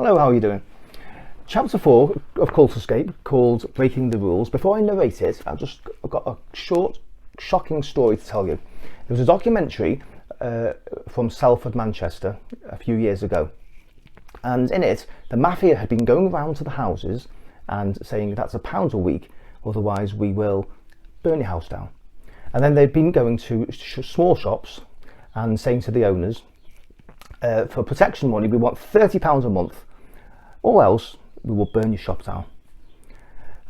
Hello, how are you doing? Chapter 4 of Cult Escape, called Breaking the Rules. Before I narrate it, I've got a short, shocking story to tell you. There was a documentary from Salford, Manchester, a few years ago. And in it, the mafia had been going around to the houses and saying that's £1 a week, otherwise we will burn your house down. And then they'd been going to small shops and saying to the owners, for protection money, we want £30 a month, or else we will burn your shop down.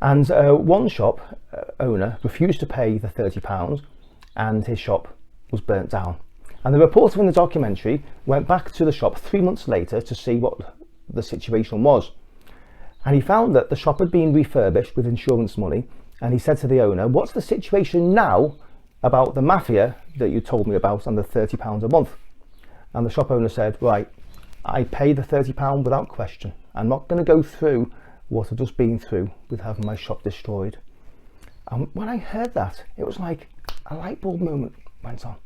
And one shop owner refused to pay the £30 and his shop was burnt down. And the reporter in the documentary went back to the shop 3 months later to see what the situation was. And he found that the shop had been refurbished with insurance money, and he said to the owner, "What's the situation now about the mafia that you told me about and the £30 a month?" And the shop owner said, "Right, I pay the £30 without question. I'm not going to go through what I've just been through with having my shop destroyed." And when I heard that, it was like a light bulb moment went on.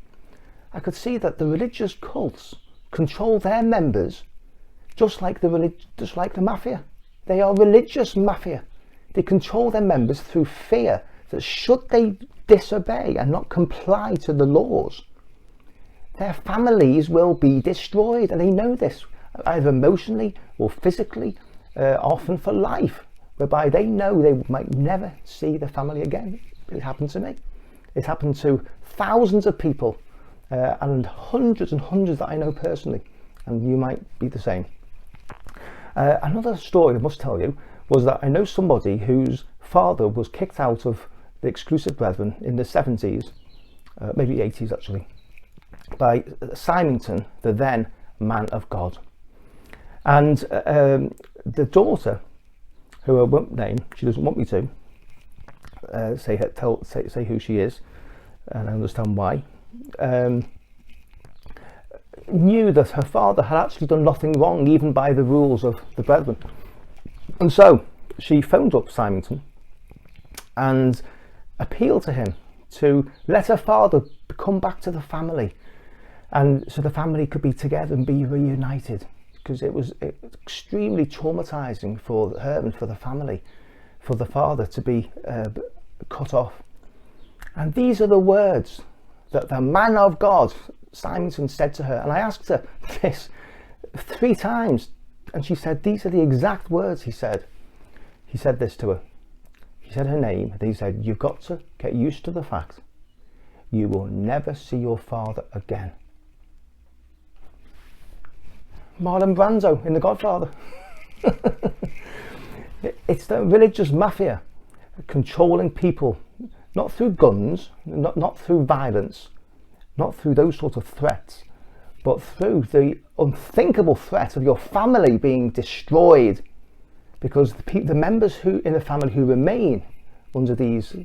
I could see that the religious cults control their members just like the mafia. They are religious mafia. They control their members through fear that should they disobey and not comply to the laws, their families will be destroyed, and they know this, either emotionally or physically, often for life, whereby they know they might never see their family again. It happened to me. It happened to thousands of people, and hundreds that I know personally, and you might be the same. Another story I must tell you was that I know somebody whose father was kicked out of the Exclusive Brethren in the 70s, maybe 80s actually, by Symington, the then man of God. And the daughter, who I won't name, she doesn't want me to say who she is, and I understand why, knew that her father had actually done nothing wrong, even by the rules of the Brethren. And so she phoned up Symington and appealed to him to let her father come back to the family, and so the family could be together and be reunited, because it was extremely traumatizing for her and for the family, for the father to be cut off. And these are the words that the man of God, Symington, said to her. And I asked her this 3 times, and she said these are the exact words he said. He said this to her. He said her name, and he said, "You've got to get used to the fact you will never see your father again." Marlon Brando in The Godfather. It's the religious mafia controlling people, not through guns, not through violence, not through those sort of threats, but through the unthinkable threat of your family being destroyed, because the members in the family who remain under these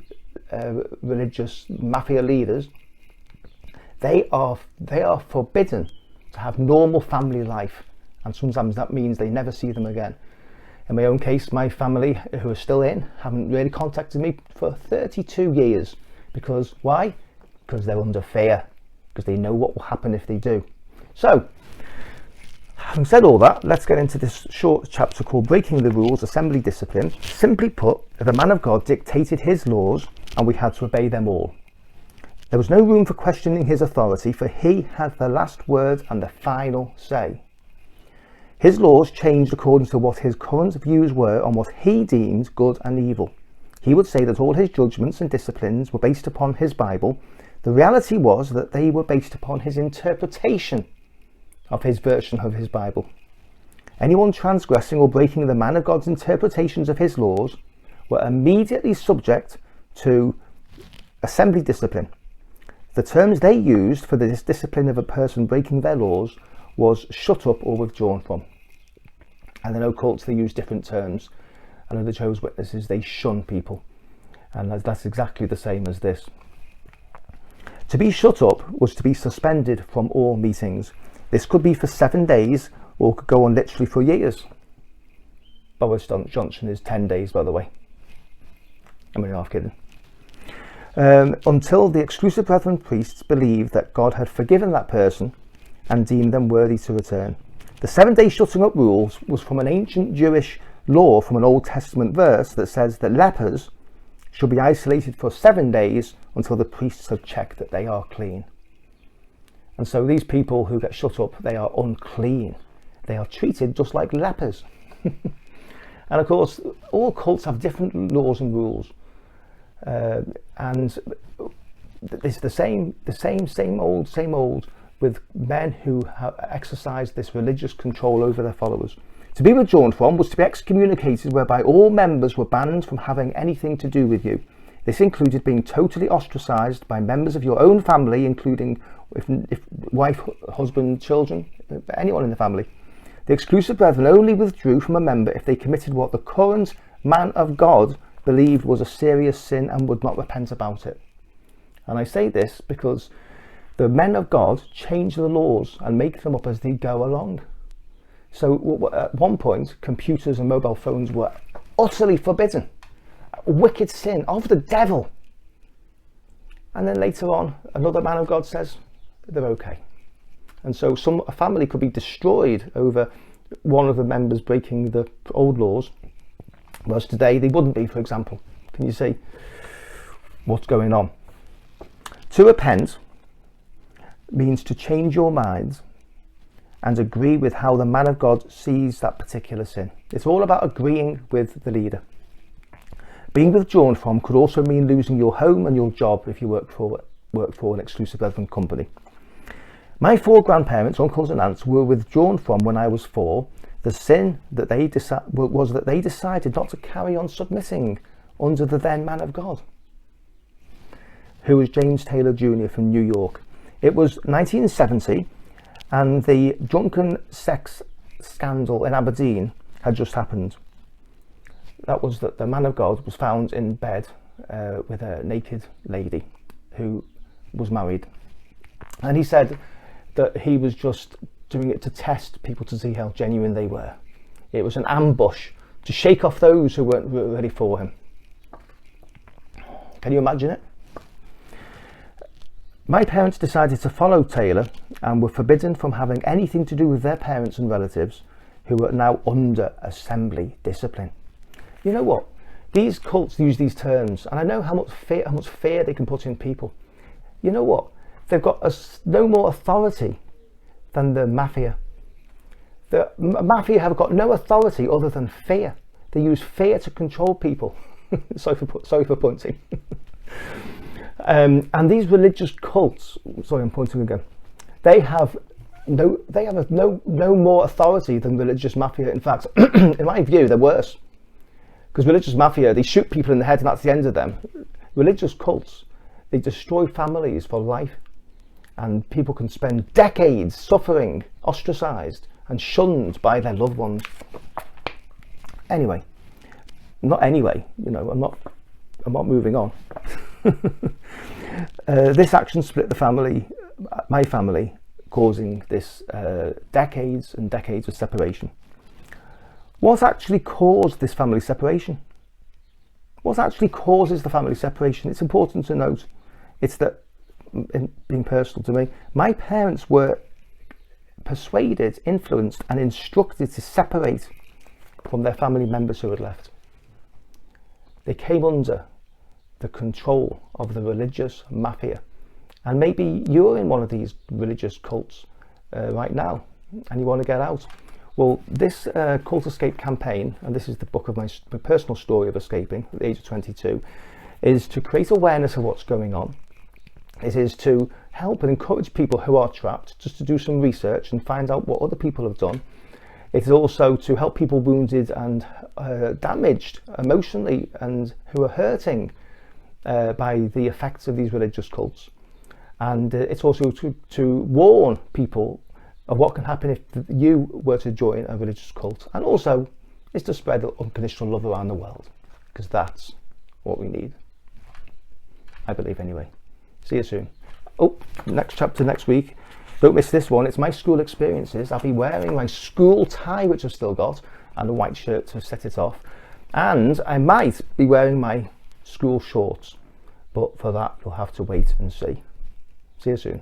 religious mafia leaders, they are forbidden to have normal family life, and sometimes that means they never see them again. In my own case, my family, who are still in, haven't really contacted me for 32 years. Because why? Because they're under fear, because they know what will happen if they do. So, having said all that, let's get into this short chapter called Breaking the Rules, Assembly Discipline. Simply put, the man of God dictated his laws and we had to obey them all. There was no room for questioning his authority, for he had the last word and the final say. His laws changed according to what his current views were on what he deemed good and evil. He would say that all his judgments and disciplines were based upon his Bible. The reality was that they were based upon his interpretation of his version of his Bible. Anyone transgressing or breaking the man of God's interpretations of his laws were immediately subject to assembly discipline. The terms they used for this discipline of a person breaking their laws was shut up or withdrawn from. And in occults they use different terms. I know the Jehovah's Witnesses, they shun people, and that's exactly the same as this. To be shut up was to be suspended from all meetings. This could be for 7 days or could go on literally for years. Boris Johnson is 10 days, by the way. I'm only half kidding. Until the Exclusive Brethren priests believed that God had forgiven that person and deemed them worthy to return. The 7-day shutting up rules was from an ancient Jewish law from an Old Testament verse that says that lepers should be isolated for 7 days until the priests have checked that they are clean. And so these people who get shut up, they are unclean. They are treated just like lepers. And of course, all cults have different laws and rules. And it's the same old with men who have exercised this religious control over their followers. To be withdrawn from was to be excommunicated, whereby all members were banned from having anything to do with you. This included being totally ostracised by members of your own family, including if wife, husband, children, anyone in the family. The exclusive brethren only withdrew from a member if they committed what the current man of God believed was a serious sin and would not repent about it. And I say this because the men of God change the laws and make them up as they go along. So at one point, computers and mobile phones were utterly forbidden. A wicked sin of the devil. And then later on, another man of God says they're okay. And so a family could be destroyed over one of the members breaking the old laws, whereas today they wouldn't be, for example. Can you see what's going on? To repent means to change your minds and agree with how the man of God sees that particular sin. It's all about agreeing with the leader. Being withdrawn from could also mean losing your home and your job if you work for an exclusive brethren company. My 4 grandparents, uncles and aunts were withdrawn from when I was 4. The sin that was that they decided not to carry on submitting under the then man of God, who was James Taylor Jr. from New York. It was 1970 and the drunken sex scandal in Aberdeen had just happened. That was that the man of God was found in bed with a naked lady who was married. And he said that he was just doing it to test people to see how genuine they were. It was an ambush to shake off those who weren't ready for him. Can you imagine it? My parents decided to follow Taylor and were forbidden from having anything to do with their parents and relatives who were now under assembly discipline. You know what? These cults use these terms, and I know how much fear they can put in people. You know what? They've got no more authority than the mafia. The mafia have got no authority other than fear. They use fear to control people. sorry for pointing. And these religious cults, sorry, I'm pointing again. They have no more authority than religious mafia. In fact, in my view, they're worse. Because religious mafia, they shoot people in the head and that's the end of them. Religious cults, they destroy families for life. And people can spend decades suffering, ostracised and shunned by their loved ones. Anyway, you know, I'm not moving on. This action split the family, my family, causing this decades and decades of separation. What actually caused this family separation? What actually causes the family separation? It's important to note. It's that, in being personal to me, my parents were persuaded, influenced and instructed to separate from their family members who had left. They came under the control of the religious mafia. And maybe you're in one of these religious cults right now and you want to get out. Well, this cult escape campaign, and this is the book of my personal story of escaping at the age of 22, is to create awareness of what's going on. It is to help and encourage people who are trapped just to do some research and find out what other people have done. It is also to help people wounded and damaged emotionally and who are hurting by the effects of these religious cults. And it's also to warn people of what can happen if you were to join a religious cult. And also is to spread unconditional love around the world, because that's what we need, I believe anyway. See you soon. Oh, next chapter next week. Don't miss this one. It's my school experiences. I'll be wearing my school tie, which I've still got, and a white shirt to set it off. And I might be wearing my school shorts, but for that you'll have to wait and see. See you soon.